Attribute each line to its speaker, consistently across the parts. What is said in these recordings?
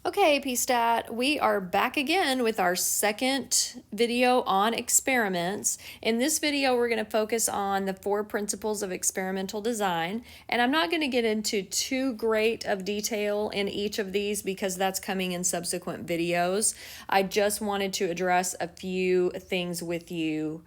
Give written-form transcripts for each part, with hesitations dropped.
Speaker 1: Okay, PSTAT, we are back again with our second video on experiments. In this video, we're going to focus on the 4 principles of experimental design, and I'm not going to get into too great of detail in each of these because that's coming in subsequent videos. I just wanted to address a few things with you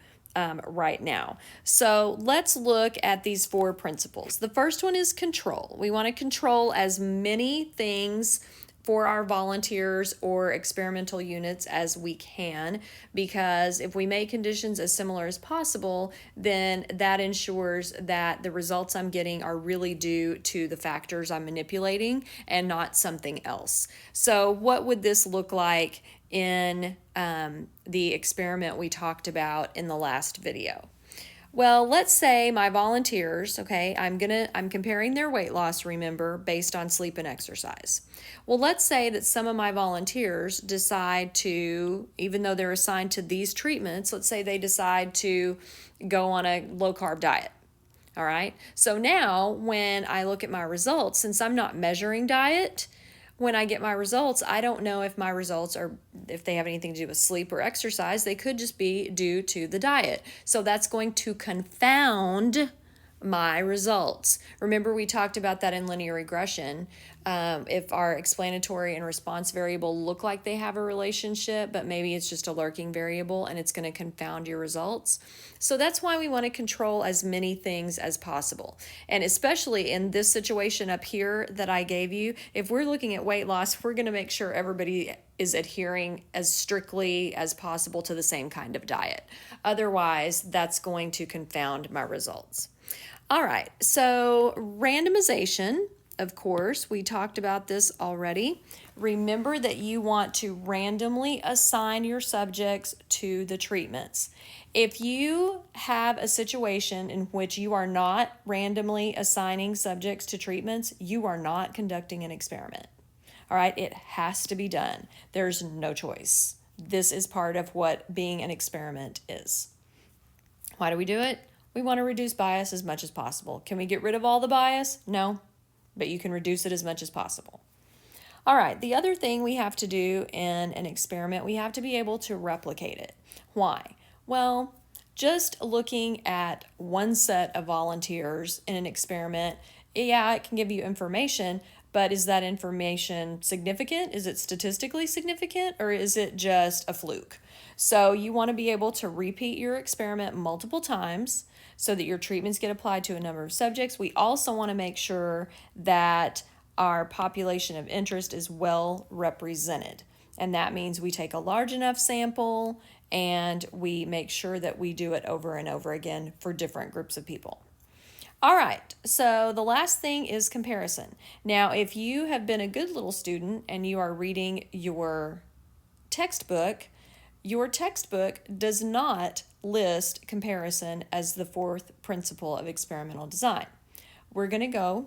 Speaker 1: right now. So let's look at these 4 principles. The first one is control. We want to control as many things for our volunteers or experimental units as we can, because if we make conditions as similar as possible, then that ensures that the results I'm getting are really due to the factors I'm manipulating and not something else. So what would this look like in the experiment we talked about in the last video? Well, let's say my volunteers, okay, I'm comparing their weight loss, remember, based on sleep and exercise. Well, let's say that some of my volunteers decide to, even though they're assigned to these treatments, let's say they decide to go on a low-carb diet. All right, so now when I look at my results, since I'm not measuring diet, when I get my results, I don't know if my results are, if they have anything to do with sleep or exercise. They could just be due to the diet. So that's going to confound my results. Remember, we talked about that in linear regression. If our explanatory and response variable look like they have a relationship, but maybe it's just a lurking variable and it's going to confound your results. So that's why we want to control as many things as possible. And especially in this situation up here that I gave you, if we're looking at weight loss, we're going to make sure everybody is adhering as strictly as possible to the same kind of diet. Otherwise, that's going to confound my results. All right, so randomization, of course, we talked about this already. Remember that you want to randomly assign your subjects to the treatments. If you have a situation in which you are not randomly assigning subjects to treatments, you are not conducting an experiment. All right, it has to be done. There's no choice. This is part of what being an experiment is. Why do we do it? We want to reduce bias as much as possible. Can we get rid of all the bias? No, but you can reduce it as much as possible. All right, the other thing we have to do in an experiment, we have to be able to replicate it. Why? Well, just looking at one set of volunteers in an experiment, yeah, it can give you information, but is that information significant? Is it statistically significant, or is it just a fluke? So you want to be able to repeat your experiment multiple times so that your treatments get applied to a number of subjects. We also want to make sure that our population of interest is well represented. And that means we take a large enough sample and we make sure that we do it over and over again for different groups of people. All right, so the last thing is comparison. Now, if you have been a good little student and you are reading your textbook does not list comparison as the 4th principle of experimental design. We're going to go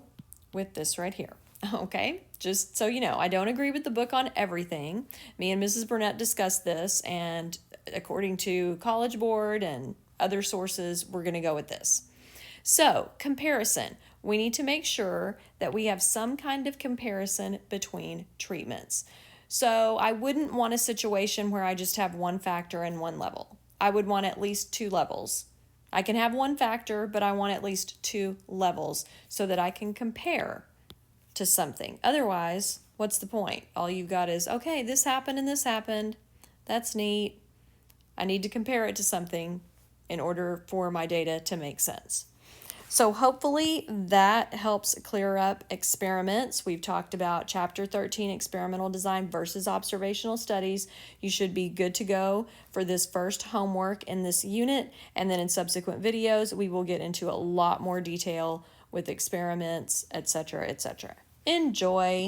Speaker 1: with this right here. Okay, just so you know, I don't agree with the book on everything. Me and Mrs. Burnett discussed this, and according to College Board and other sources, we're going to go with this. So, comparison. We need to make sure that we have some kind of comparison between treatments. So I wouldn't want a situation where I just have one factor and one level. I would want at least 2 levels. I can have one factor, but I want at least 2 levels so that I can compare to something. Otherwise, what's the point? All you've got is, okay, this happened and this happened. That's neat. I need to compare it to something in order for my data to make sense. So hopefully that helps clear up experiments. We've talked about Chapter 13, Experimental Design versus Observational Studies. You should be good to go for this first homework in this unit, and then in subsequent videos, we will get into a lot more detail with experiments, etc., etc. Enjoy!